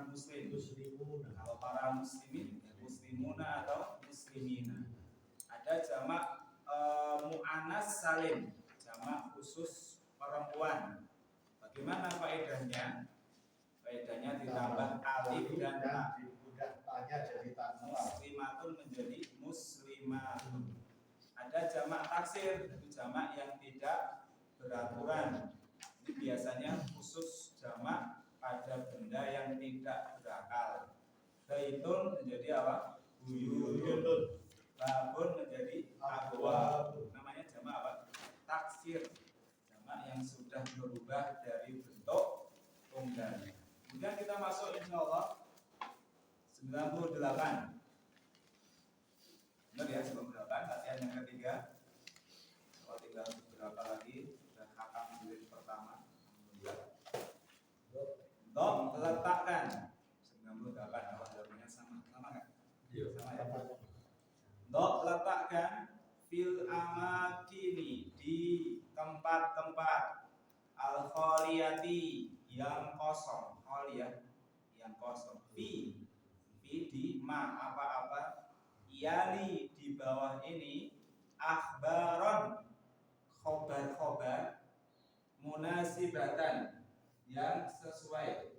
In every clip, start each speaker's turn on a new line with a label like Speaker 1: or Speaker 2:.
Speaker 1: orang muslim. Kalau para muslimin, muslimuna atau muslimina. Ada jamak mu'annas salim, jamak khusus perempuan. Bagaimana faedahnya? Faedahnya ditambah alif dan ta. Muslimatun menjadi muslimatun. Ada jamak taksir, itu jamak yang tidak beraturan. Ini biasanya khusus jamak pada benda yang tidak berakal. Baitun menjadi apa? Buyutun. Babun menjadi abwab. Namanya jamak apa? Taksir. Jamak yang sudah berubah dari bentuk tunggal. Kemudian kita masuk insyaallah 98. Benar ya, 98 latihan yang ketiga. Kalau tinggal beberapa lagi sudah hakam jilid pertama. Dom letakkan 98. Apa jawabannya sama enggak? Iya. Sama ya. Dom letakkan fil amakini di tempat-tempat al-khaliyati yang kosong. Khaliyah yang kosong. Fi di ma apa-apa yali di bawah ini akhbaron khobar-khobar munasibatan yang sesuai.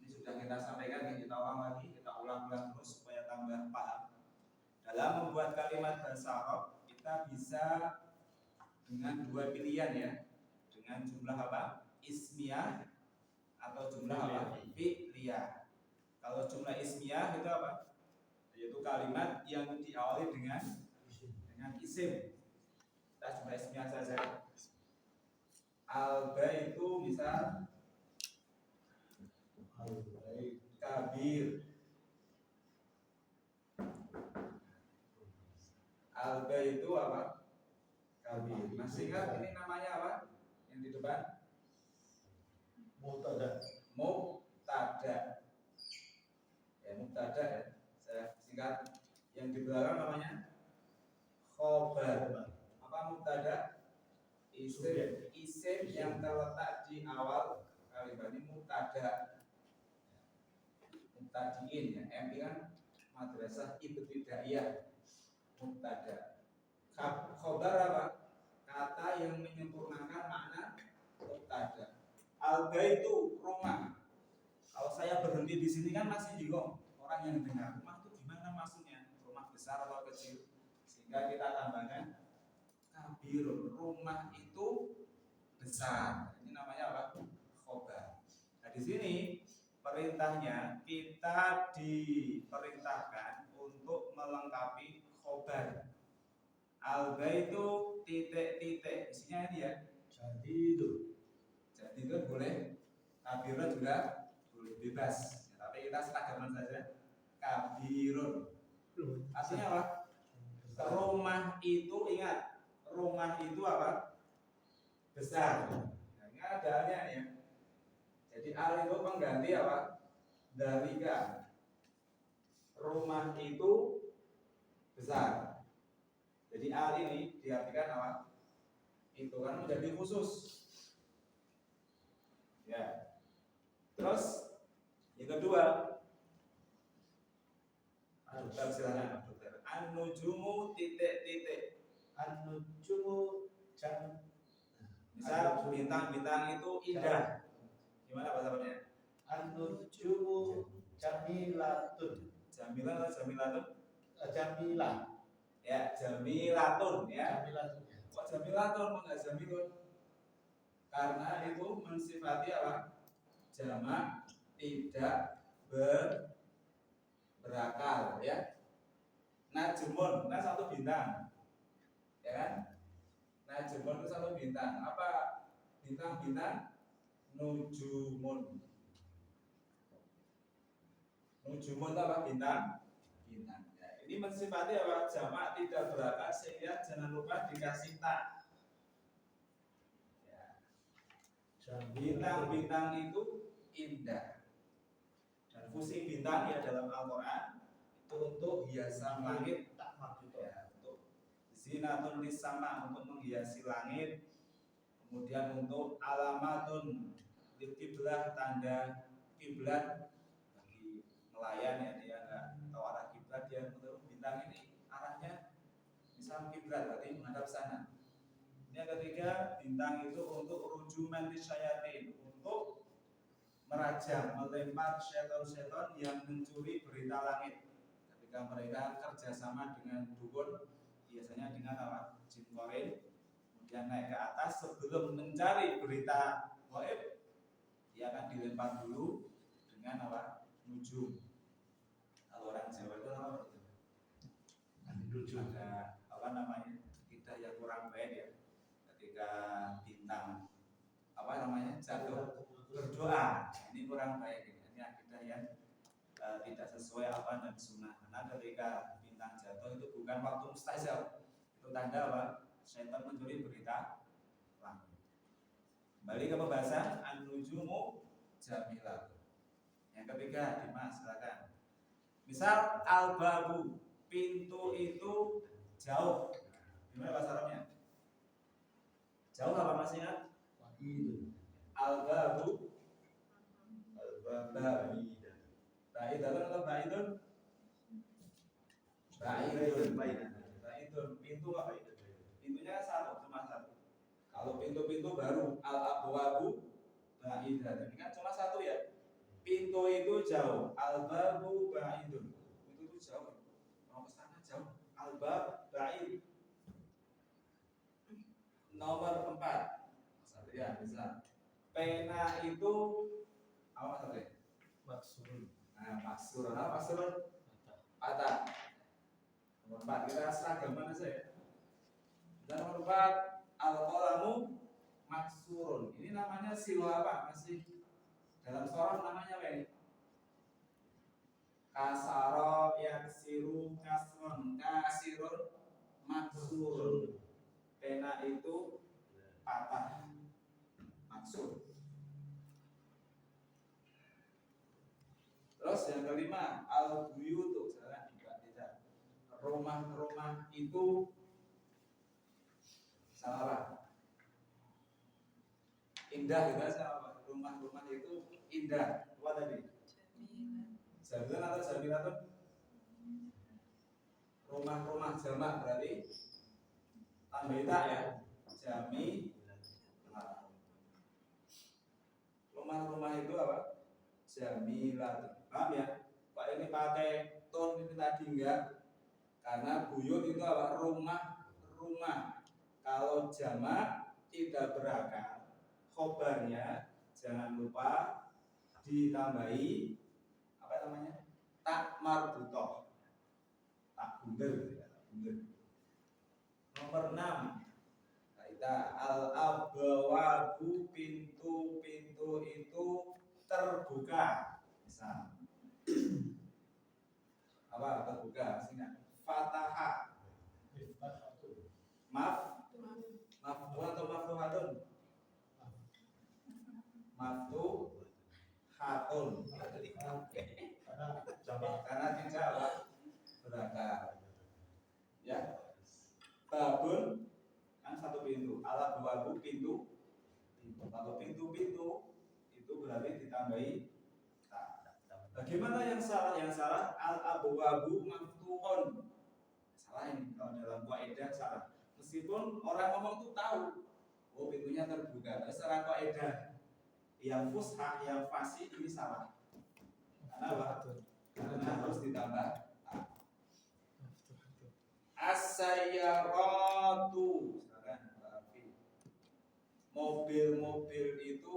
Speaker 1: Ini sudah kita sampaikan, kita ulang lagi, kita ulang-ulang terus supaya tambah paham. Dalam membuat kalimat bahasa Arab kita bisa dengan dua pilihan ya, dengan jumlah apa? Ismiyah atau jumlah apa? Fi'liyah. Kalau jumlah ismiyah itu apa? Yaitu kalimat yang diawali dengan isim. Kita jumlah ismiyah saja. Alba itu misal kabir. Alba itu apa? Kabir. Masih ingat ini namanya apa? Yang di depan? Mubtada. Ya, mubtada ya. Saya singkat. Yang di belakang namanya khobar. Apa mubtada? Isim yang terletak di awal kalimat ini mubtada. Mubtadiin ya. M kan madrasah ibtidaiyah. Mubtada. Khobar apa? Kata yang menyempurnakan makna mubtada. Alga itu rumah. Kalau saya berhenti di sini kan masih bingung orang yang dengar. Rumah itu gimana maksudnya? Rumah besar atau kecil? Sehingga kita tambahkan kabir. Rumah itu besar. Ini namanya apa? Khobar. Nah di sini perintahnya kita diperintahkan untuk melengkapi khobar. Alga itu titik-titik. Isinya ini ya. Jadi itu boleh. Kabirun juga boleh bebas. Ya, tapi kita seragaman saja. Kabirun. Artinya apa? Rumah itu ingat. Rumah itu apa? Besar. Nah, ini ada halnya ya. Jadi al itu pengganti apa? Dalika. Rumah itu besar. Jadi al ini diartikan apa? Itu kan menjadi khusus. Ya. Terus yang kedua, silakan dokter. An-nujumu titik-titik. An-nujumu jam. Misal bintang-bintang itu indah. Gimana bahasa Arabnya? An-nujumu jamilatun. Jamilah atau jamilatun? Jamilah. Ya, jamilatun ya. Jamilatun. Kok jamilatun kok enggak jamilun? Karena itu mensifati apa? Jamak tidak berakal ya. Najmun, nah satu bintang. Ya kan? Najmun itu satu bintang. Apa bintang-bintang? Nujumun. Nujumun itu apa? Bintang. Ya, ini mensifati apa? Jamak tidak berakal sehingga jangan lupa dikasih tak. Bintang-bintang itu indah. Dan fungsi bintang ya dalam Al-Quran itu untuk hiasan langit, ya, untuk zinatun lisama, untuk menghiasi langit. Kemudian untuk alamatun lil kiblah, tanda kiblat. nelayan ya, dia nggak tahu arah kiblat, dia menurut bintang ini arahnya misal kiblat berarti menghadap sana. Ini yang ketiga, bintang itu untuk rujuman lisyayatin, untuk merajam, melempar seton-seton yang mencuri berita langit. Ketika mereka kerjasama dengan dukun, biasanya dengan apa? Jin korin, kemudian naik ke atas sebelum mencari berita gaib, dia akan dilempar dulu dengan apa? Nujum. Kalau orang Jawa itu apa? Nujum. Ada apa namanya? Tidak yang kurang baik ya. Ketika bintang apa namanya? Jatuh berdoa, ini kurang baik. Ini akidah yang tidak sesuai apa dan sunnah. Karena ketika bintang jatuh itu bukan waktu mustajab, itu tanda apa? Syaitan mencuri berita langit. Kembali ke pembahasan an-nujumu jamilah. Yang ketiga, Dimas silakan. Misal al-babu, pintu itu jauh. Gimana bahasa Arabnya? Jauh apa maksudnya? Al-babu al-babu Ba'idun atau ba'idun? Ba'idun. Pintu apa itu? Pintunya satu, cuma satu. Kalau pintu-pintu baru al-abwabu ba'idah. Ini kan cuma satu ya. Pintu itu jauh. Al-babu ba'idun. Pintu itu jauh. Mau ke sana jauh. Al-bab ba'id. Nomor 4. Satu ya, bisa. Pena itu apa maksudnya? Maksurun. Nah, maksurun apa maksurun? Patah. Nomor 4 kita seragam mana saja. Dan nomor 4 al-qalamu maksurun. Ini namanya silo apa? Masih dalam sorong namanya apa ini? Kasaro yaksiru kasron kasirun maksurun. Pena itu patah. Maksur. Terus yang kelima al-buyutu, salah juga tidak. Rumah-rumah itu salah. Indah juga salah. Rumah-rumah itu indah. Apa tadi? Jamilan atau jamilatun? Rumah-rumah jamak berarti tambah tak ya. Jami. Rumah-rumah itu apa? Jamilatun. Paham ya? Pak ini pakai ton ini tadi enggak? Karena buyut itu apa? Rumah. Kalau jamak tidak berakar, khobarnya jangan lupa ditambahi apa namanya? Tak marbutoh. Tak bunder. Nomor 6. Kita al-abwabu, pintu-pintu itu terbuka. Misal apa terbuka? Sini. Fataha. Maftuh atau maftuhatun? Maftuhatun. Karena tidak apa? Berakar. Ya. Babun kan satu pintu. Al-abwabu pintu. Kalau pintu-pintu itu berarti ditambahi. Bagaimana yang salah? Yang salah al-abwabu maftuhun. Salah ini kalau dalam kaidah salah. Meskipun orang ngomong itu tahu, oh pintunya terbuka. Tapi secara kaidah yang fushah, yang fasih ini salah. Karena apa? Karena harus ditambah as-sayyaratu. Mobil-mobil itu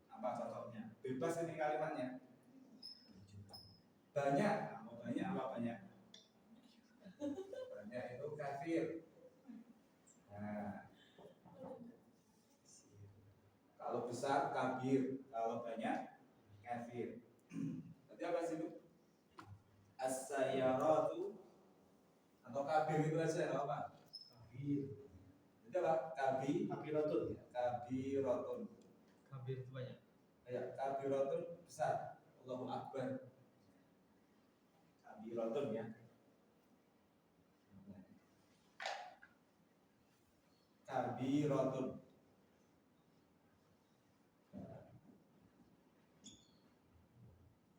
Speaker 1: apa contohnya? Bebas ini kalimatnya. Banyak, banyak apa banyak? Banyak itu kafir. Nah, kalau besar kabir, kalau banyak kafir. Berarti apa sih itu? As-sayyaratu atau kabir itu aja apa? Kabir. Itu apa? Kabirotun. Kabir itu banyak. Ya, kabirotun besar. Allahu Akbar. Kabirotun ya. Kabirotun.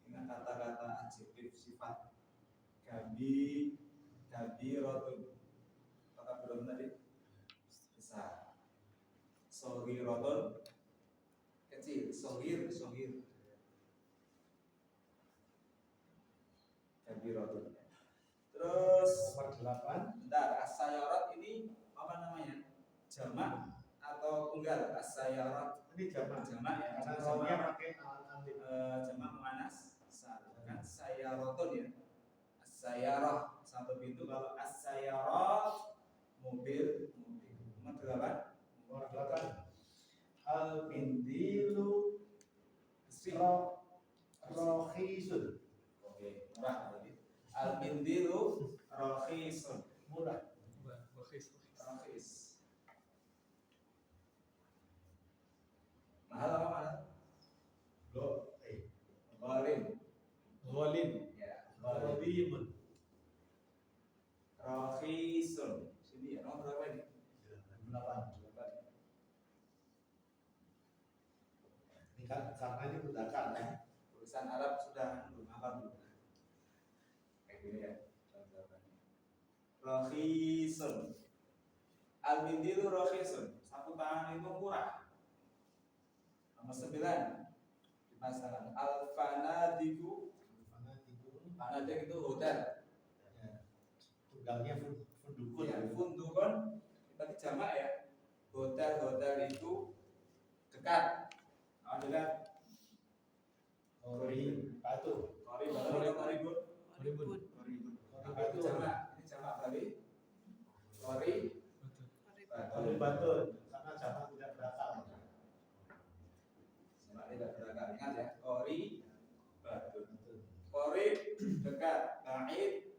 Speaker 1: Ingat. kata-kata adjektif sifat. Kabirotun. Apakah belum tadi? Besar. Soghirotun kecil. Soghir. Kabirotun. Terus
Speaker 2: nomor 8.
Speaker 1: bentar, as-sayarat ini apa namanya? Jamak atau tunggal? As-sayarat
Speaker 2: Ini jamak
Speaker 1: ya.
Speaker 2: karena
Speaker 1: Jadi
Speaker 2: rohnya
Speaker 1: jamak
Speaker 2: pakai alif.
Speaker 1: jamak muannas kan sayaratun ya. As-sayarah satu pintu, kalau as-sayarat mobil. Nomor 8.
Speaker 2: Nomor 8. Al-mindilu rohisun.
Speaker 1: Oke, murah tadi. Al-mindilu rohisun.
Speaker 2: Murah.
Speaker 1: Rohis. Mahal apa mahal? Ghalim. Ya,
Speaker 2: Ghalimun.
Speaker 1: rohisun. Sini ya, nomor berapa ini?
Speaker 2: 8. Ini kan karena ini mudzakkar ya.
Speaker 1: Tulisan Arab sudah belum hafal belum? Kayak gini ya. Rohisun. Al-mindilu rohisun. Sapu tangan itu murah. Nomor 9 dipasangkan. Al-fanadiku. Fanadik itu hotel.
Speaker 2: Ya. Tunggalnya fundukun.
Speaker 1: Ya, fundukun berarti jamak ya. Hotel itu dekat. Dekat.
Speaker 2: Koribun.
Speaker 1: Koribun. Apa itu jamak? Ini jamak berarti
Speaker 2: Koribatun. Karena jamak tidak berakal.
Speaker 1: Jamak tidak berakal. Ingat ya. Korib dekat, ba'id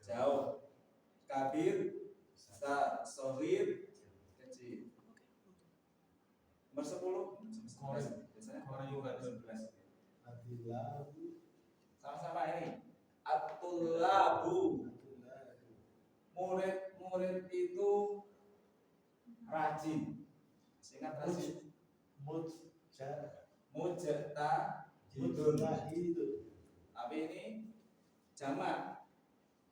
Speaker 1: jauh, kabir besar, soghir kecil. Nomor 10 biasanya orang juga 11. Sama-sama ini. At-tullabu. Murid itu rajin. Ingat rajin. Mujtahidun. Tapi ini jamak.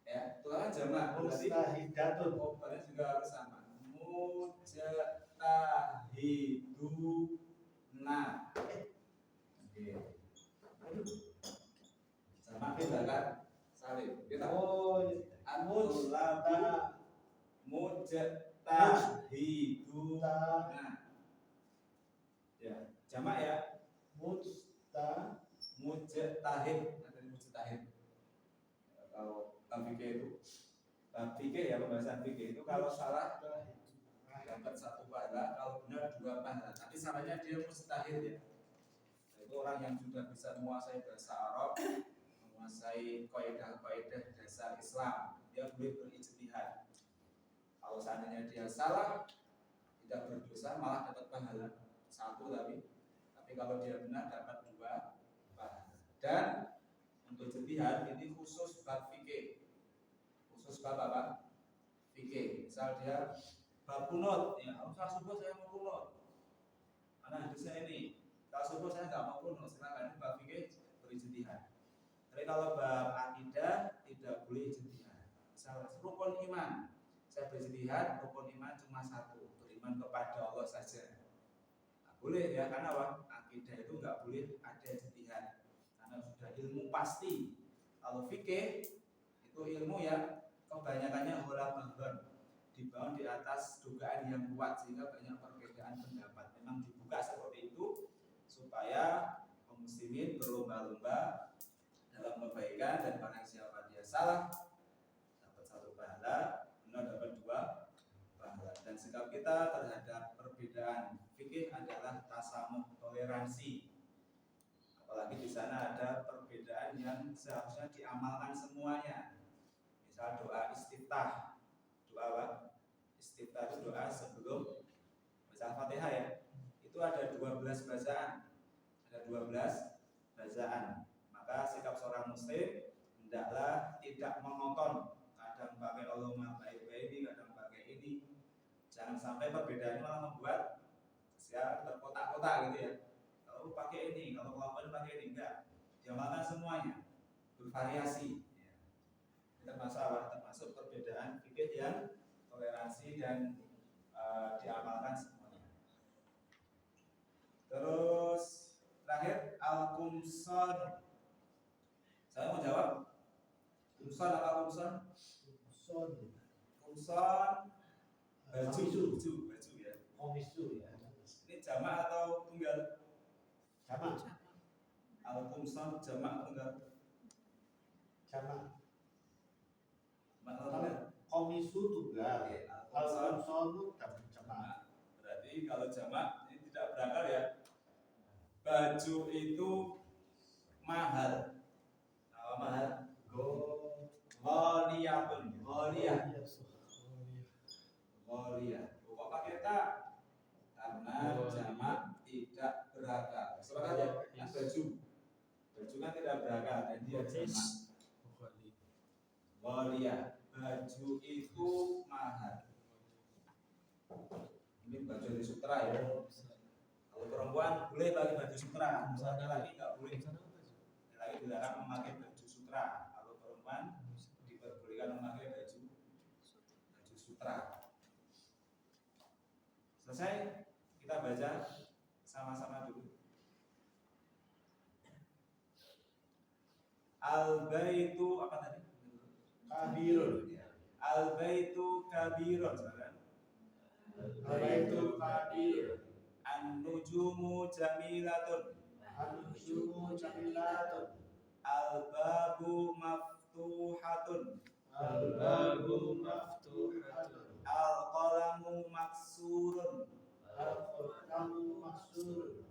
Speaker 1: Ya, itu kan jamak.
Speaker 2: Mustahidatun.
Speaker 1: Berarti juga harus sama. Mujtahiduna. Oke. Jamak kita kan salib. Kita mujtahiduna. Ya, jamak ya. Mujtahid. Kalau bab fikih ya, pembahasan fikih itu kalau salah dapat 1 pahala, kalau benar 2 pahala. Tapi salahnya dia mustahil ya. Itu orang yang sudah bisa menguasai bahasa Arab, menguasai kaidah-kaidah dasar Islam, dia boleh berijtihad. Kalau seandainya dia salah, tidak berdosa, malah dapat pahala 1 tapi kalau dia benar dapat 2 pahala. Dan untuk ijtihad ini khusus bab fikih. Khusus bab apa? Fikih. Misal dia bab kunut, ya, kalau subuh saya mau kunut. Mana hadisnya ini? Kalau subuh saya nggak mau kunut, silakan. Ini bab fikih berijtihad. Tapi kalau bab akidah tidak boleh ijtihad. Misal rukun iman, saya berijtihad, rukun iman cuma 1, beriman kepada Allah saja. Nah, boleh ya, karena apa? Akidah itu nggak boleh ada ijtihad. Karena sudah ilmu pasti. Kalau fikih itu ilmu yang kebanyakannya hola-bagon, dibangun di atas dugaan yang kuat sehingga banyak perbedaan pendapat. Memang dibuka seperti itu supaya kaum muslimin berlomba-lomba dalam kebaikan, dan barang siapa dia salah dapat 1 pahala, benar dapat 2 pahala. Dan sikap kita terhadap perbedaan fikih adalah tasamuh, toleransi. Apalagi di sana ada perbedaan yang seharusnya diamalkan semuanya. Misal doa istiftah. Doa apa? Istiftah itu doa sebelum baca Al-Fatihah ya. Itu ada 12 bacaan. Ada 12 bacaan. Maka sikap seorang muslim hendaklah tidak monoton. Kadang pakai Allahumma baik-baik ini, kadang pakai ini. Jangan sampai perbedaan malah membuat terkotak-kotak gitu ya. Kalau pakai ini, kalau kelompok ini pakai ini, enggak. Dia diamalkan semuanya, bervariasi. Ya. Termasuk perbedaan fikih yang toleransi dan diamalkan semuanya. Terus terakhir al-kumson. Saya mau jawab. Kumson apa kumson? Kumson baju ya. Ini jamak atau tunggal?
Speaker 2: Jamak.
Speaker 1: Al-kumson jamak tunggal?
Speaker 2: Jamak.
Speaker 1: Tunggal.
Speaker 2: Komisu tunggal.
Speaker 1: Oke,
Speaker 2: Al-kumsonu jamak.
Speaker 1: Berarti kalau jamak ini tidak berakal ya. Baju itu mahal. Apa mahal? Ghaliyatun. Ghaliyah. Kok pakai tak? Karena jamak tidak berakal. Sepakat ya? Yang baju kan tidak berakal dan dia jamak. Ghaliyah. Baju itu mahal. Ini baju dari sutra ya. Kalau perempuan boleh pakai baju sutra, misalnya laki nggak boleh. Laki dilarang memakai baju sutra. Kalau perempuan diperbolehkan memakai baju sutra. Selesai, kita baca sama-sama dulu. Al-baitu apa tadi?
Speaker 2: Kabirun.
Speaker 1: Al-baitu kabirun.
Speaker 2: Al-baitu kabirun.
Speaker 1: An-nujumu jamilatun.
Speaker 2: An-nujumu jamilatun.
Speaker 1: Al-babu maftuhatun.
Speaker 2: Al-babu maftuhatun.
Speaker 1: Al-qalamu maksurun.
Speaker 2: Al-qalamu maksurun.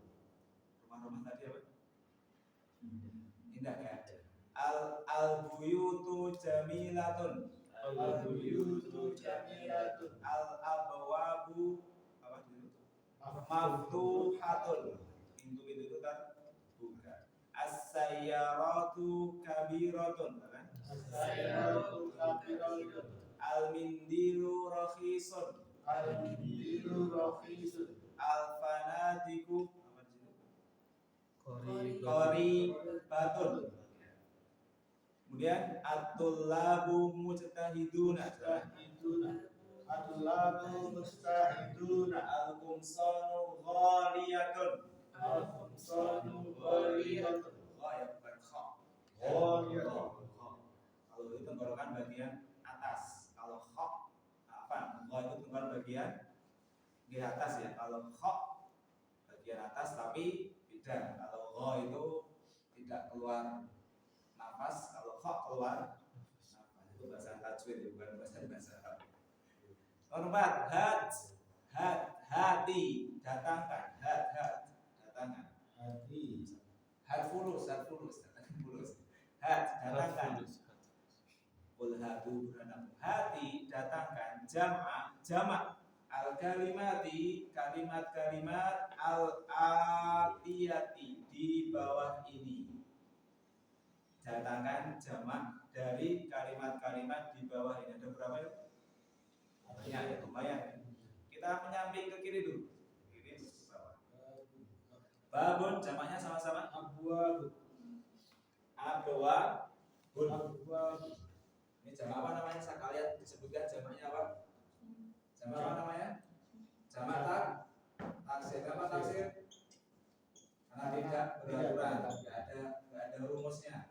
Speaker 1: Rumah-rumah tadi apa? Indah ya. Al-buyutu jamilatun.
Speaker 2: Al-buyutu jamilatun.
Speaker 1: Al-abwabu apa dulu? Maftuhatun. Pintu-pintu itu terbuka. As-sayyaratu kabiratun.
Speaker 2: As-sayyaratu kabiratun.
Speaker 1: Al-mindilu rakhisun.
Speaker 2: Al-mindilu rakhisun.
Speaker 1: Al-fanatiku apa di situ? Qoribatun. Kemudian at-tullabu mujtahiduna.
Speaker 2: At-tullabu mustahiduna.
Speaker 1: Al-kumsanu ghaliyatun.
Speaker 2: Al-kumsanu ghaliyatun.
Speaker 1: Ya bukan kha.
Speaker 2: Ghaliyatun.
Speaker 1: Kalau itu tenggorokan bagian atas. Kalau kha apa? Gha itu tenggorokan bagian di atas ya. Kalau kha bagian atas tapi beda. Kalau gha itu tidak keluar nafas, kalau kha keluar nafas. Itu bahasa tajwid bukan bahasa Arab. Nomor 4, hati, datangkan, datangkan. Fulus, datangkan fulus. Datangkan. Qul hatu burhanakum. Hati, datangkan jamak al-kalimati, kalimat-kalimat al-atiyati di bawah ini. Datangkan jamak dari kalimat-kalimat di bawah ini. Ada berapa ya? Ya, lumayan. Kita menyamping ke kiri dulu. Kiri ke bawah. Babun jamaknya sama-sama. Abwabun. Ini jamak apa namanya? Sekalian disebutkan jamaknya apa? Jamak apa namanya? Jamak taksir. Apa taksir? Karena tidak beraturan, tidak ada rumusnya.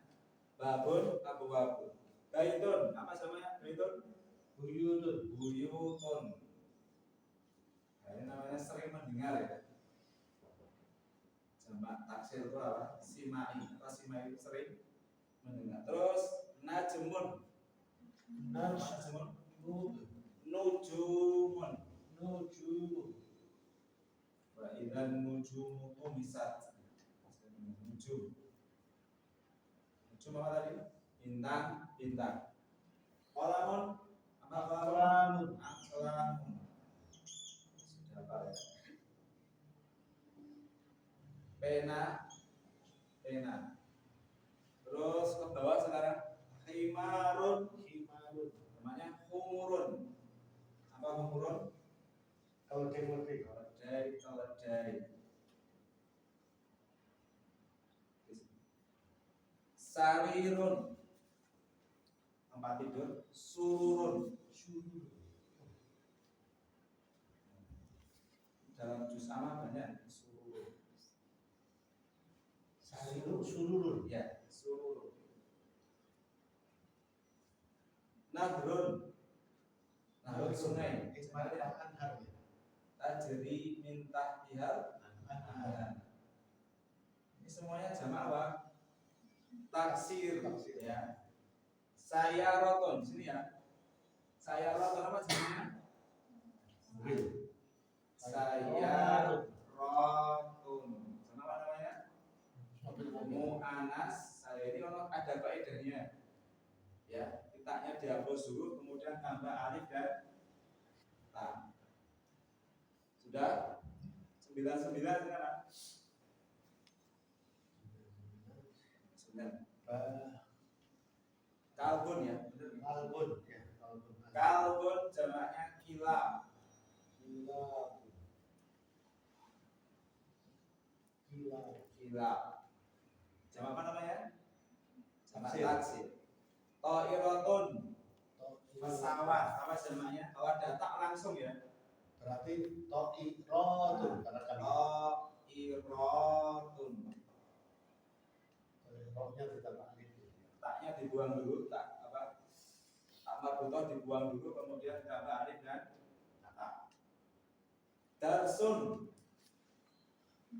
Speaker 1: Babun, abwabun. Baitun, apa namanya? Baitun? Buyutun. Nah, ini namanya sering mendengar ya. Jamak taksir itu apa? Simai. Apa simai itu sering mendengar. Terus najmun. Nujumun. Wa idzan nujumu tumisat. Nujum apa tadi? Bintang. Qalamun apa qalamun? Qalamun. Sudah apa ya? Pena. Terus ke bawah sekarang himarun. Namanya humurun. Apa humurun? Keledai. sarirun tempat tidur, sururun dalam juz amma banyak sururun.
Speaker 2: Sarirun, sururun.
Speaker 1: Ya, sururun. Nahrun, nahrun sungai.
Speaker 2: Kemarin anhar ya.
Speaker 1: Tajri min tahtihal anhar. Ini semuanya jamak apa? Taksir. Ya. Sayaratun, sini ya. Sayaratun apa jamaknya?
Speaker 2: Mobil.
Speaker 1: Sayaratun. Sama apa namanya?
Speaker 2: Mobil.
Speaker 1: Mu'anas. Saya ini kalau ada kaidahnya. Ya, kitaknya dihapus dulu, kemudian tambah alif dan ta. Sudah? 99 sekarang. 9. Kalbun ya, benar.
Speaker 2: Kalbun ya, kalbun.
Speaker 1: Kalbun jamaknya kilab. Kilab. Jamak apa namanya? Jamak taksir. To'iratun. Pesawat apa jamaknya? Kalau ada tak langsung ya.
Speaker 2: Berarti to'iratun karena kami
Speaker 1: To'iratun.
Speaker 2: rohnya ditambah alif.
Speaker 1: Taknya dibuang dulu, tak apa? Tak marbutoh dibuang dulu, kemudian tambah alif dan tak. Darsun.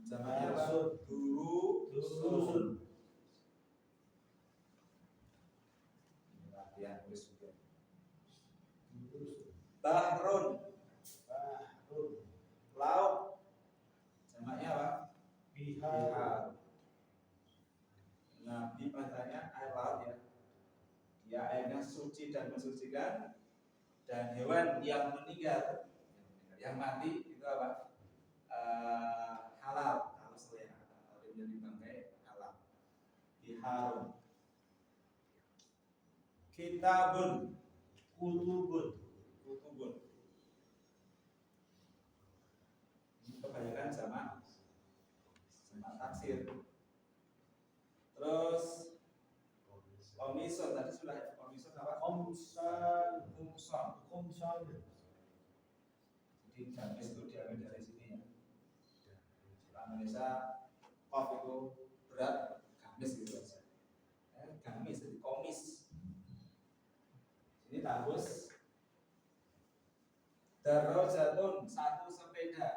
Speaker 1: Jamaknya apa? Durusun. Latihan tulis juga. Bahrun. Laut. Jamaknya apa? Bihar. Nabi bahasanya air laut ya. Dia airnya suci dan mensucikan. Dan hewan yang meninggal, yang mati itu apa? Halal kalau selera. Kalau dia menjadi bangkai halal. Biharun. Kitabun. Kutubun. Ini kebanyakan sama taksir. Terus komison tadi sudah ya. Komison apa? Kumson. Jadi gamis itu diambil dari sini ya. Orang Indonesia kof itu berat, gamis gitu aja. Gamis jadi komis. Sini tahus. Darajatun, satu sepeda.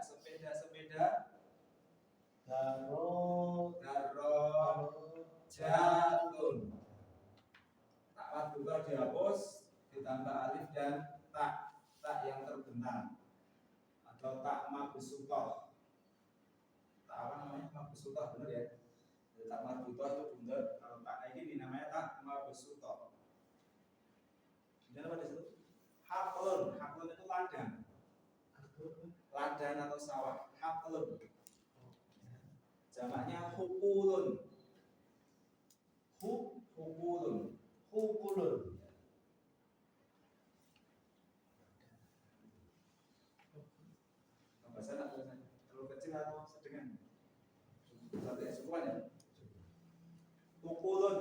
Speaker 1: Darajatun. Tak marbutoh dihapus, ditambah alif dan tak yang terbentang atau tak mabsutoh. Tak apa namanya? Mabsutoh, benar ya? Jadi, tak marbutoh itu bundar. Kalau tak ini namanya tak mabsutoh. Kemudian apa di situ? Haklun itu ladang atau sawah. Haklun. Jamaknya hukulun. Bahasa nak terlalu kecil atau sedengan? Satu ya, cukupan ya. Hukulun.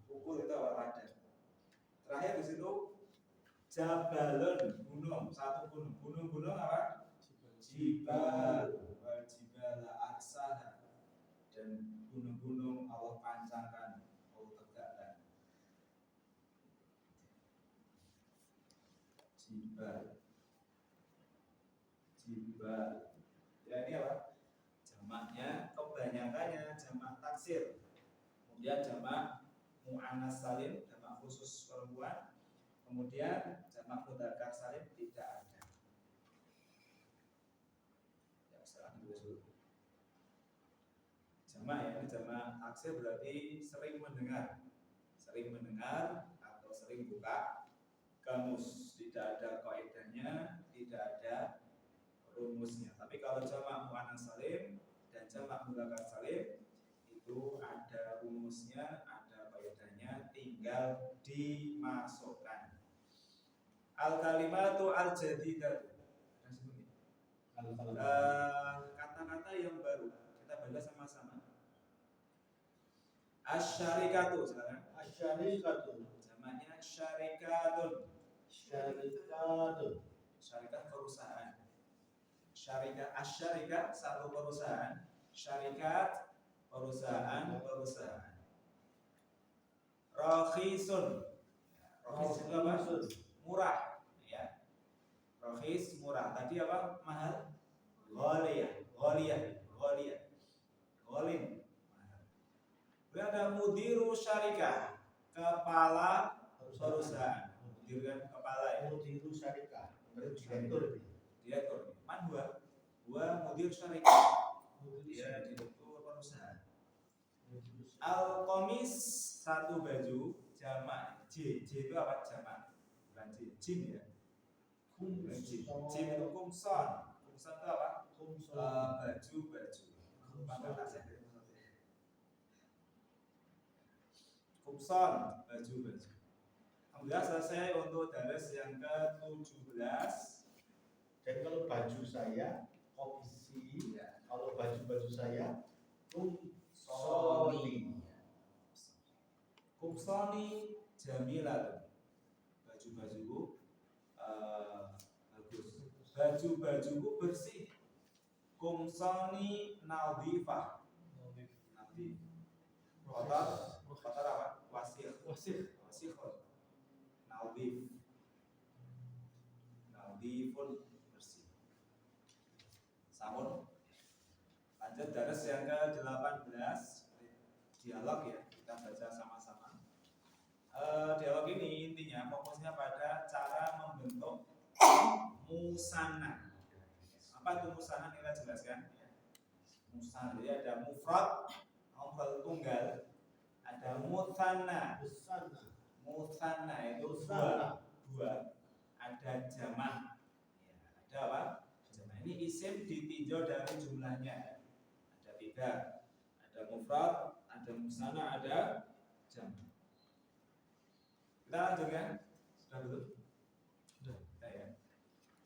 Speaker 1: Hukul itu apa? Ladang. Terakhir di situ jabalun, gunung, satu gunung. Gunung apa? Jibal. Wal jibala arsaha. Dan gunung-gunung Allah pancangkan, Allah tegakkan. Jibal. Ya ini apa? Jamaknya kebanyakannya jamak taksir. Kemudian jamak mu'annas salim, jamak khusus perempuan. Kemudian jamak mudzakkar salim tidak ada. Ya, sekarang dulu. Jamak ya, ini jamak taksir berarti sering mendengar atau sering buka kamus. Tidak ada kaidahnya, tidak ada rumusnya. Tapi kalau jamak muannas salim dan jamak mudzakkar salim itu ada rumusnya, ada kaidahnya, tinggal dimasukkan. Al-kalimatu al-jadidatu. Kata-kata yang baru. Kita baca sama-sama. Asyarikatu sekarang.
Speaker 2: Asyarikatu.
Speaker 1: Jamaknya syarikatun.
Speaker 2: Syarikatun.
Speaker 1: Syarikat perusahaan. Syarikat asyarikat satu perusahaan. Syarikat perusahaan. Rakhisun. Rakhis itu apa? Murah. Ya. Rakhis murah. Tadi apa? Mahal. Ghaliyah. Ghalin. Kemudian ada mudiru syarikah, kepala perusahaan. Mudir kan kepala ya.
Speaker 2: Mudiru syarikah. Direktur.
Speaker 1: Man huwa mudir syarikah. Dia direktur perusahaan. Al-qamis satu baju, jamak J itu apa jamak? Bukan jim ya. Jim itu kumson. Kumson itu apa? Baju. Kumson, baju. Alhamdulillah selesai untuk daras yang ke-17.
Speaker 2: Jadi kalau baju saya komisi, ya. Kalau baju saya
Speaker 1: kumsoni jamilah. Baju-bajuku bagus. Baju-bajuku bersih. Kumsoni nadhifah. Kotor apa? Wasir. Nadhifun bersih. Samun. Lanjut daras yang ke-18. Dialog ya, kita baca sama-sama. Dialog ini intinya fokusnya pada cara membentuk musanna. Apa itu musanna? Kita jelaskan. Musanna, jadi ada mufrad tunggal, ada mutsanna itu dua, ada jamak. Ada apa? Jamak ini isim ditinjau dari jumlahnya. Ada 3. Ada mufrad, ada musanna, ada jamak. Kita lanjut ya. Sudah belum? Sudah ya.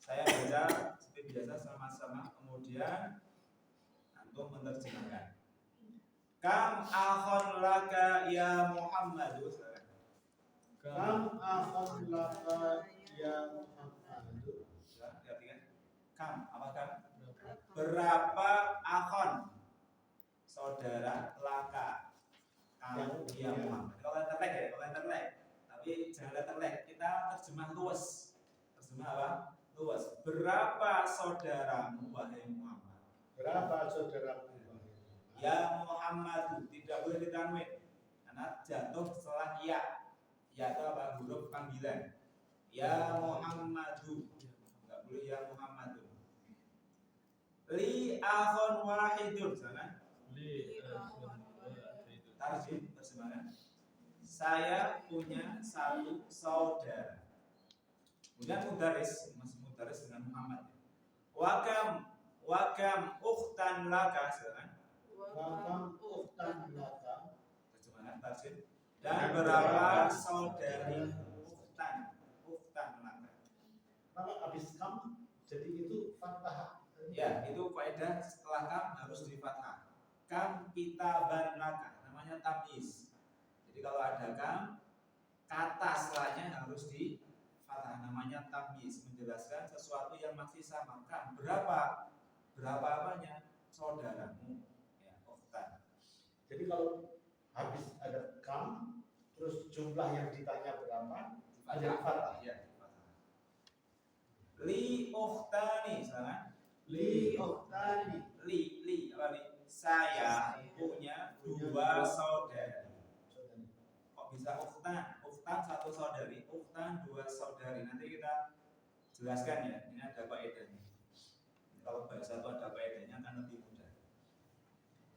Speaker 1: Saya baca seperti biasa sama-sama, kemudian antum menerjemahkan. Kam akhon laka ya Muhammadu.
Speaker 2: Kam akhon laka ya Muhammadu.
Speaker 1: Perhatikan. Kam, apa kam? Berapa akhon saudara laka kamu ya Muhammad. Kalau letterlek. Tapi jangan letterlek. Kita terjemah luas. Terjemah apa? Luas. Berapa saudaramu wahai Muhammad?
Speaker 2: Berapa saudaramu?
Speaker 1: Ya Muhammadu, tidak boleh ditanwin karena jatuh setelah ya. Ya itu apa? Huruf panggilan. Ya Muhammadu, tidak boleh ya Muhammadu. Li akhun wahidun, sana. Tarjim terjemahan. Saya punya satu saudara. Kemudian mudaris, masih mudaris dengan Muhammad. Wakam ukhtan laka, sana.
Speaker 2: Wakam ukhtan laka.
Speaker 1: Terjemahan tarjim. Dan berapa saudari ukhtan laka.
Speaker 2: Kalau habis kam jadi itu fathah.
Speaker 1: Ya, itu kaidah setelah kam harus di fathah. Kam kitaban laka, namanya tamyiz. Jadi kalau ada kam, kata setelahnya harus di fathah, namanya tamyiz, menjelaskan sesuatu yang masih sama. Kam berapa apanya? Saudaramu.
Speaker 2: Jadi kalau habis ada kam, terus jumlah yang ditanya berapa? Ada fathah.
Speaker 1: Ya, fathah. Li ukhtani, sana.
Speaker 2: Li ukhtani.
Speaker 1: Li apa li? Saya punya 2 saudari. Kok bisa ukhtan? Ukhtan 1 saudari, ukhtan 2 saudari. Nanti kita jelaskan ya. Ini ada kaidahnya. Kalau bahasa itu ada kaidahnya kan lebih mudah.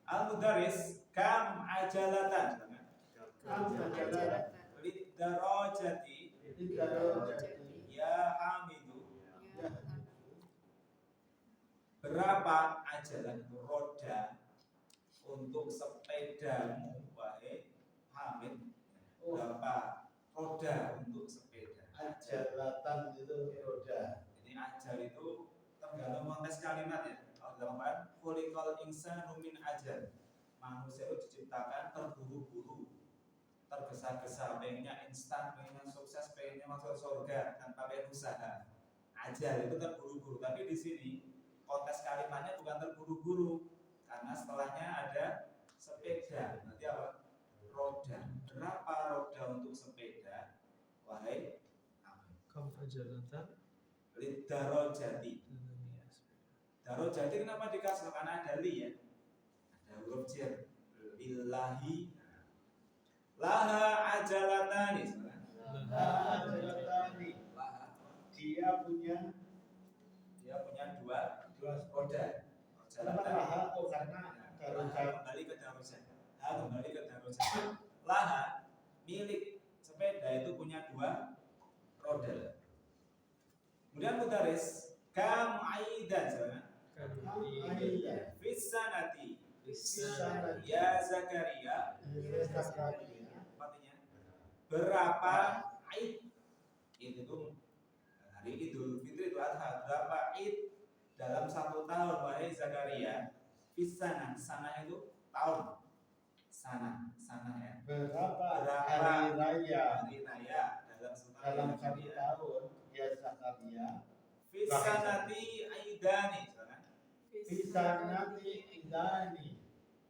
Speaker 1: Al-mudaris kam ajalatan.
Speaker 2: Kam ajalatan.
Speaker 1: Lidarajati. Ya Hamidu. Berapa ajalan roda untuk sepedamu wahai Hamid? Berapa roda untuk sepeda?
Speaker 2: Ajalatan itu roda.
Speaker 1: Jadi ajal itu tergantung konteks kalimat ya. Kalau dalam Quran, khuliqal insanu min ajal. manusia itu diciptakan terburu-buru, tergesa-gesa, pengennya instan, pengennya sukses, pengennya masuk surga tanpa berusaha. Ajal itu terburu-buru, tapi di sini konteks kalimatnya bukan terburu-buru, karena setelahnya ada sepeda. Nanti apa? Roda. Berapa roda untuk sepeda? Wahai
Speaker 3: Kam ajalatan
Speaker 1: Lidarojati. Darojati kenapa dikasih? Karena ada li ya, ada huruf jar. Lillahi laha ajalatani.
Speaker 2: Ajalatani. Dia punya
Speaker 1: dua roda.
Speaker 2: Kenapa laha? Oh karena darojat.
Speaker 1: Kembali ke darojat. Kembali ke darojat. Laha milik sepeda itu punya dua roda. Kemudian mudaris kam aidan fisanati ya Zakaria. Artinya berapa aid itu hari Idul Fitri itu Adha, berapa aid dalam satu tahun wahai Zakaria. Fisanah, sanah itu tahun. Sanah ya.
Speaker 2: Berapa hari raya
Speaker 1: dalam setahun
Speaker 2: dalam satu tahun ya Zakaria.
Speaker 1: Fisanati aidani.
Speaker 2: Fisanati idani.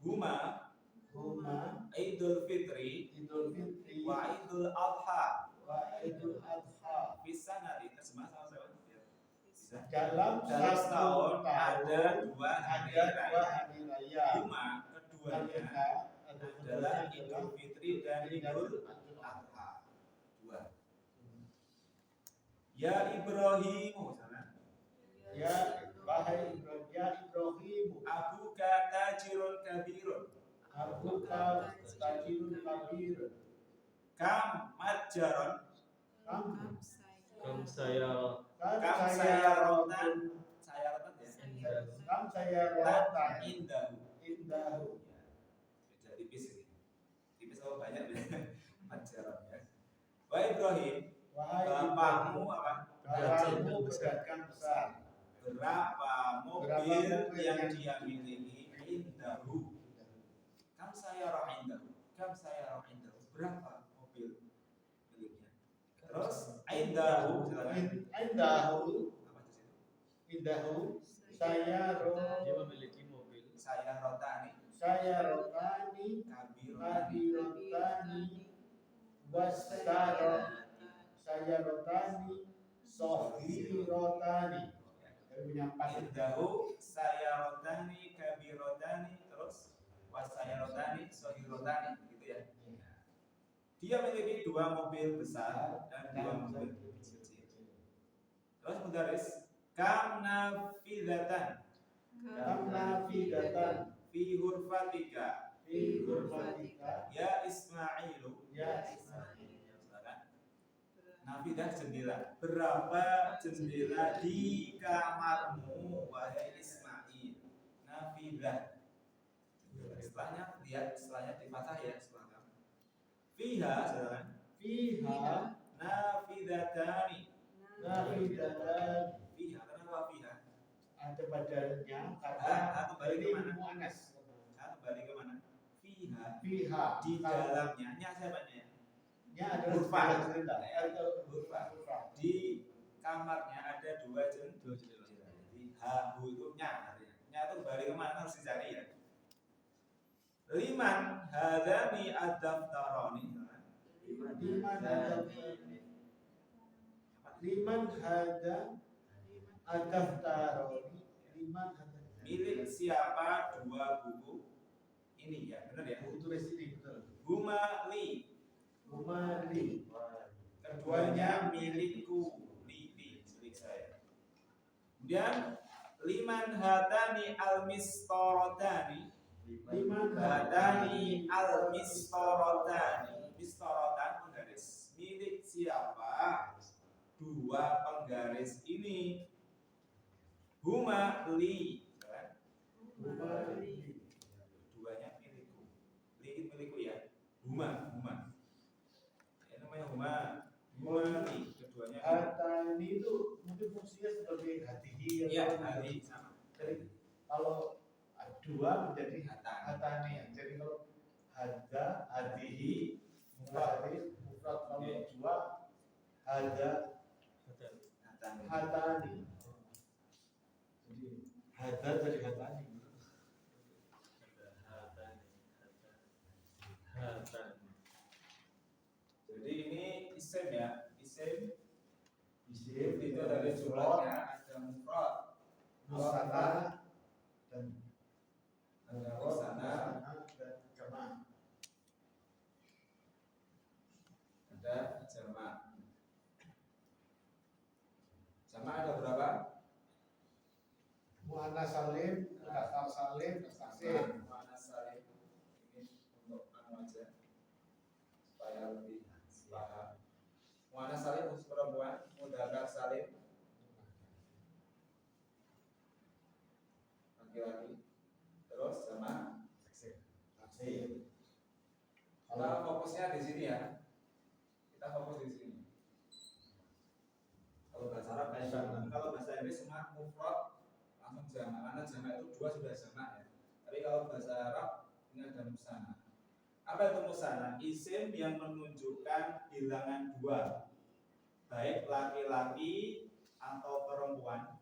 Speaker 1: Huma Idul Fitri wa Idul Adha. Fisanati terjemah sama-sama. Bisa.
Speaker 2: Dalam
Speaker 1: setahun ada dua hari raya. Huma keduanya adalah Idul Fitri dan Idul Adha. Dua. Ya Ibrahimu sana.
Speaker 2: Ya wahai Ibrahim,
Speaker 1: Abuka tajirun kabirun.
Speaker 2: abuka tajirun kabir.
Speaker 1: Kam majaron.
Speaker 3: kam saya
Speaker 1: Kam sayarotan. Sayarotan ya.
Speaker 2: Kam saya rotan
Speaker 1: Indahu.
Speaker 2: indahu.
Speaker 1: Beda tipis ini. Tipis apa banyak ya? Majaron ya. Wahai Ibrahim,
Speaker 2: Wahai
Speaker 1: bapakmu apa?
Speaker 2: bapakmu pedagang besar.
Speaker 1: Berapa mobil yang dia miliki? Indahu. Kam sayaroh indahu. Berapa mobil miliknya? Terus indahu.
Speaker 2: Indahu
Speaker 1: Apa di situ?
Speaker 2: indahu saya
Speaker 3: dia memiliki mobil
Speaker 1: Sayarotani
Speaker 2: rotani kabirotani wasaro saya rotani sohirotani. Saya punya empat.
Speaker 1: Indahu sayarotani kabirotani terus wasayarotani sohirotani gitu ya. Dia memiliki dua mobil besar dan dua mobil kecil. Terus mudaris kam nafidatan
Speaker 2: Kamna fidatan
Speaker 1: fi hurfatika
Speaker 2: fi hurfatika
Speaker 1: ya Ismailu.
Speaker 2: ya Ismail.
Speaker 1: Silakan. Nafidah jendela. Berapa jendela di kamarmu wahai Ismail? Nafidah. Setelahnya lihat setelahnya di fathah ya setelah. Fiha silakan.
Speaker 2: Fiha
Speaker 1: Nafidatani.
Speaker 2: nafidatan.
Speaker 1: Fiha kenapa fiha?
Speaker 2: Ada padanya
Speaker 1: Kembali ke mana?
Speaker 2: muannas.
Speaker 1: Kembali ke mana? Fiha
Speaker 2: Fiha
Speaker 1: di dalamnya. Nya siapa nya?
Speaker 2: nya ada
Speaker 1: Hurfa.
Speaker 2: hurfa.
Speaker 1: Di kamarnya ada dua jendela.
Speaker 3: jendela.
Speaker 1: Jadi hahu itu nya artinya. Nya itu kembali ke mana harus dicari ya. Liman hadani ad-daftarani.
Speaker 2: Liman hada ad-daftaroni. Liman hada.
Speaker 1: Milik siapa dua buku ini ya, benar ya?
Speaker 2: Buku tulis ini betul.
Speaker 1: Huma li.
Speaker 2: Umali.
Speaker 1: Keduanya milikku, milik saya. Kemudian liman hadani al-mistorodani.
Speaker 2: Liman
Speaker 1: Hadani al-mistorodani. Mistorodan penggaris. Milik siapa? Dua penggaris ini. Huma li.
Speaker 2: Umali.
Speaker 1: Duanya milikku. Li milikku ya. Huma. Ya, namanya huma. Huma li. Keduanya.
Speaker 2: Hatani itu mungkin fungsinya seperti hati.
Speaker 1: Ya, hati sama.
Speaker 2: Jadi kalau dua menjadi
Speaker 1: Hatani.
Speaker 2: hatani. Jadi Hada
Speaker 3: Hatan.
Speaker 2: hatani. Jadi hada jadi hatani.
Speaker 3: Hatan.
Speaker 1: Jadi ini isim ya, isim
Speaker 2: Isim
Speaker 1: itu dari jumlahnya ada mufrad,
Speaker 2: musana dan
Speaker 1: ada
Speaker 2: musana
Speaker 1: wasana,
Speaker 2: dan jamak.
Speaker 1: ada jamak. Jamak ada berapa?
Speaker 2: Muannas salim, mudzakkar salim, taksir.
Speaker 1: Mana saling ini untuk anu aja supaya lebih paham. Mana saling khusus perempuan, mudzakkar salim laki-laki. Terus sama
Speaker 2: Taksir.
Speaker 1: kita fokusnya di sini ya. Kita fokus di sini. Kalau bahasa Arab kayak gini. Kalau bahasa Inggris semua mufrad langsung jamak. Karena jamak itu dua sudah jamak ya. Tapi kalau bahasa Arab ini ada musana. Apa itu musana? Isim yang menunjukkan bilangan dua, baik laki-laki atau perempuan,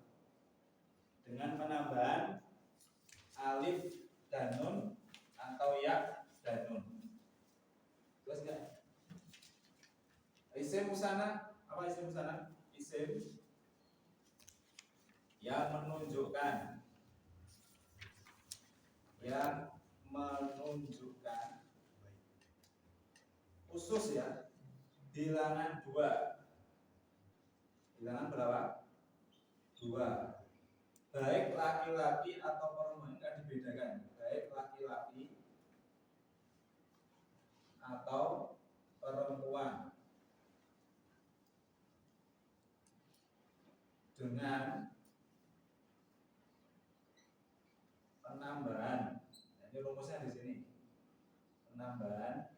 Speaker 1: dengan penambahan alif dan nun atau ya dan nun. Terus enggak? Isim musana, apa isim musana? Isim yang menunjukkan khusus ya bilangan dua. Bilangan berapa? Dua. Baik laki-laki atau perempuan, enggak dibedakan. Baik laki-laki atau perempuan dengan penambahan. Ini rumusnya di sini. Penambahan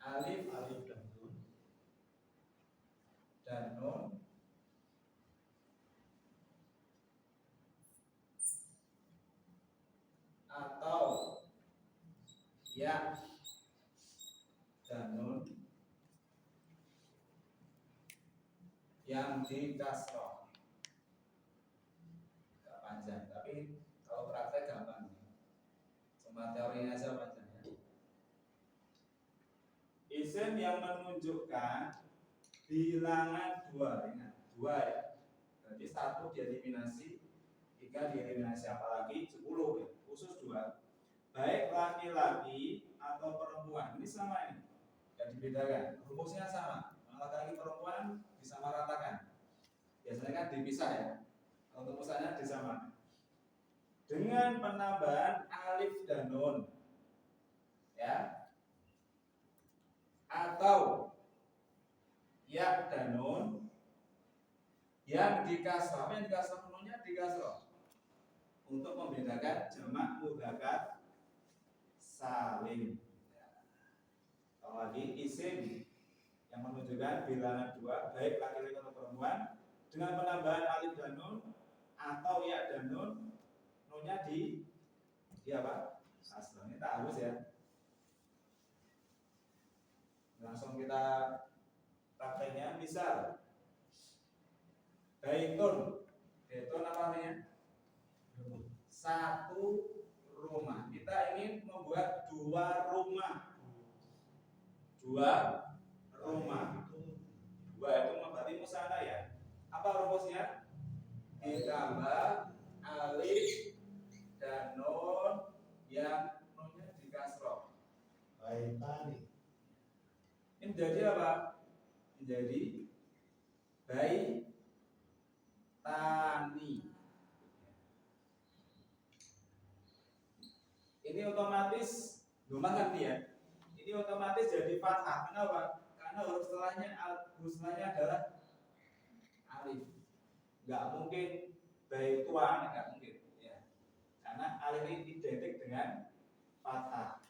Speaker 1: alif dan nun atau ya dan nun yang di kasroh. Gak panjang, tapi kalau praktek gampang. Cuma teorinya aja panjang ya. Isim yang menunjukkan bilangan dua, ingat dua ya. Berarti satu dieliminasi, tiga dieliminasi, apalagi 10 ya, khusus dua. Baik laki-laki atau perempuan, ini sama ini, tidak dibedakan. Rumusnya sama. Laki-laki perempuan disamaratakan. Biasanya kan dipisah ya. Untuk rumusannya disamakan. Dengan penambahan alif dan nun, ya, atau ya dan nun yang dikasroh. Apa yang dikasroh? Nunnya dikasroh untuk membedakan jamak mudzakkar salim. Kalau lagi isim yang menunjukkan bilangan dua, baik laki-laki atau perempuan, dengan penambahan alif dan nun atau ya dan nun, nunnya di apa? Kasroh. Ini tak harus ya. Langsung kita prakteknya. Misal baitun apa artinya? Satu rumah. Kita ingin membuat dua rumah. Dua rumah. Dua itu berarti musana ya. Apa rumusnya? Ditambah alif dan nun yang nunnya di kasroh.
Speaker 2: Baitani.
Speaker 1: Ini menjadi apa? Menjadi baitani. Ini otomatis lumayan ya. Ini otomatis jadi fathah. Kenapa? Karena huruf setelahnya adalah alif. Enggak mungkin baituan, enggak mungkin ya. Karena alif ini identik dengan fathah.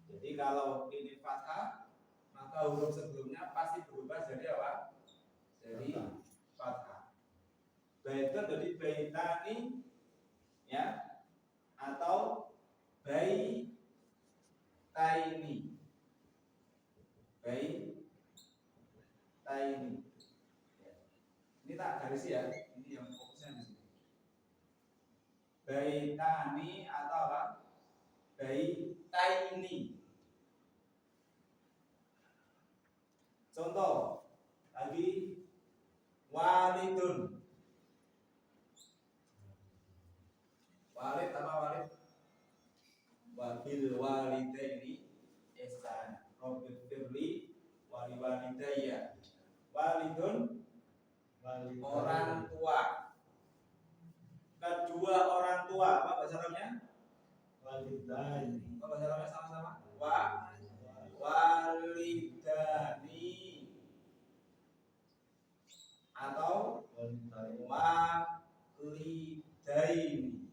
Speaker 1: Jadi kalau ini fathah, maka huruf sebelumnya pasti berubah jadi apa? Jadi fathah. Baitun jadi baitani ya, atau baitaini. baitaini. Ini tak garis ya, ini yang fokusnya di sini. Baitani atau apa? Baitaini. Contoh lagi walidun. Walid apa walid? Wabil walidaini ihsana. Rabbil firli wali walidayya. Walidun orang tua. Kedua orang tua apa bahasa Arabnya?
Speaker 2: Walidaini.
Speaker 1: Apa bahasa Arabnya sama-sama? Walidani atau walidaini.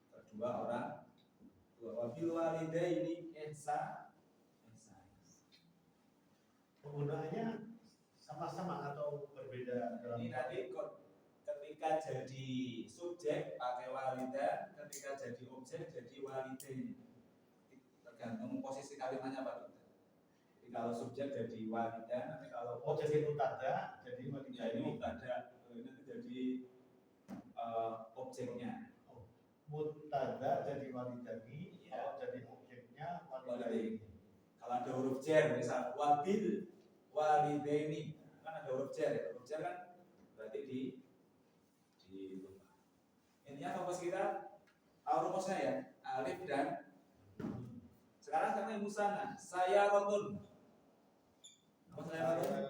Speaker 1: Kedua orang tua. Wabil walidaini ihsana.
Speaker 2: Penggunaannya sama-sama atau berbeda dalam
Speaker 1: Ini nanti ketika jadi subjek pakai walidan, ketika jadi objek jadi walidain. Tergantung posisi kalimatnya Pak. Jadi kalau subjek jadi walidan, nanti kalau
Speaker 2: jadi mutada jadi
Speaker 1: ya
Speaker 2: walidaini.
Speaker 1: ini mutada, ini jadi objeknya.
Speaker 2: Mutada jadi walidani,
Speaker 1: Iya.
Speaker 2: kalau jadi objeknya
Speaker 1: Walidain.
Speaker 2: walidaini.
Speaker 1: Kalau ada huruf jar misal wabil walidaini, kan ada huruf jar ya. Huruf jar kan berarti di intinya fokus kita tahu rumusnya ya, alif dan sekarang kami musana saya rotun. Apa saya rotun?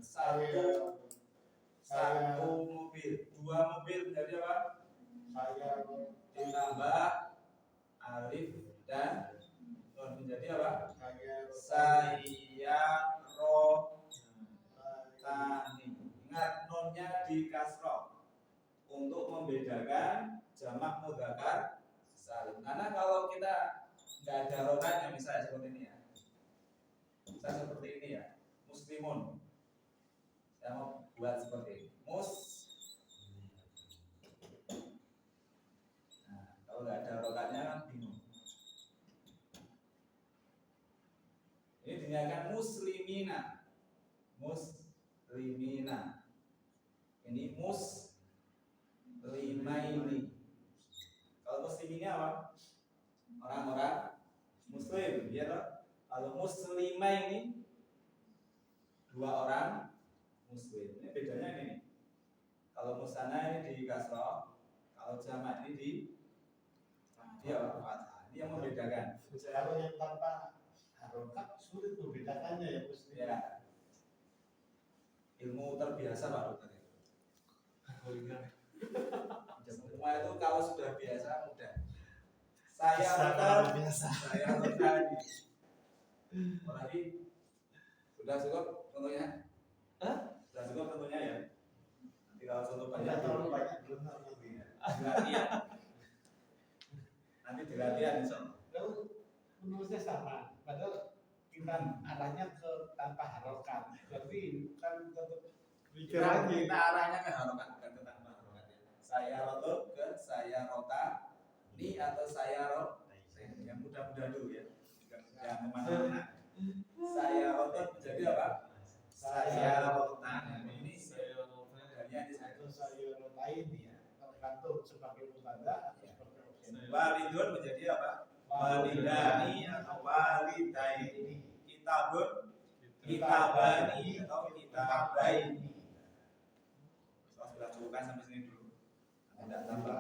Speaker 1: Saya rotun satu mobil, dua mobil menjadi apa?
Speaker 2: Saya
Speaker 1: Ditambah alif dan nun menjadi apa?
Speaker 2: saya
Speaker 1: Tani. Ingat nunnya di kasroh untuk membedakan jamak mudzakkar salim. Karena kalau kita nggak ada rokanya misalnya seperti ini ya, misalnya seperti ini ya, muslimun. Saya mau buat seperti ini, Nah, kalau nggak ada rokanya kan bingung. Ini dinamakan muslimina. Ini muslimaini. Kalau musliminnya apa? Orang-orang muslim, ya toh? Kalau muslimaini dua orang muslim. Ini bedanya ini nih. Kalau musana ini di kasroh, kalau jamak ini di fathah. Ini yang membedakan.
Speaker 2: Kalau yang tanpa harokat sulit membedakannya ya Muslim.
Speaker 1: Ya. Ilmu terbiasa Pak Dokter. Semua itu kalau sudah biasa mudah. Saya
Speaker 2: biasa.
Speaker 1: tadi. Apalagi sudah cukup contohnya? Sudah cukup contohnya ya. Nanti kalau contoh banyak
Speaker 2: Terlalu banyak belum nanti.
Speaker 1: dilatihan. Nanti dilatihan insya.
Speaker 2: Lalu menulisnya sama, padahal kita arahnya ke tanpa harokat. Berarti kan tetap
Speaker 1: Kita arahnya ke harokat bukan ke tanpa harokat ya. Saya rotot ke saya rota ni atau saya rot yang mudah-mudah dulu ya. Yang kemana-mana. Saya rotot menjadi apa? Saya rota. Ini saya rotanya di sana.
Speaker 2: atau saya rotain ya, tergantung sebagai mutada atau sebagai objek.
Speaker 1: Walidun menjadi apa? Walidani atau walidaini. Kitabun, kitabani atau kitabaini. Sudah cukupkan sampai sini dulu. Tidak tambah.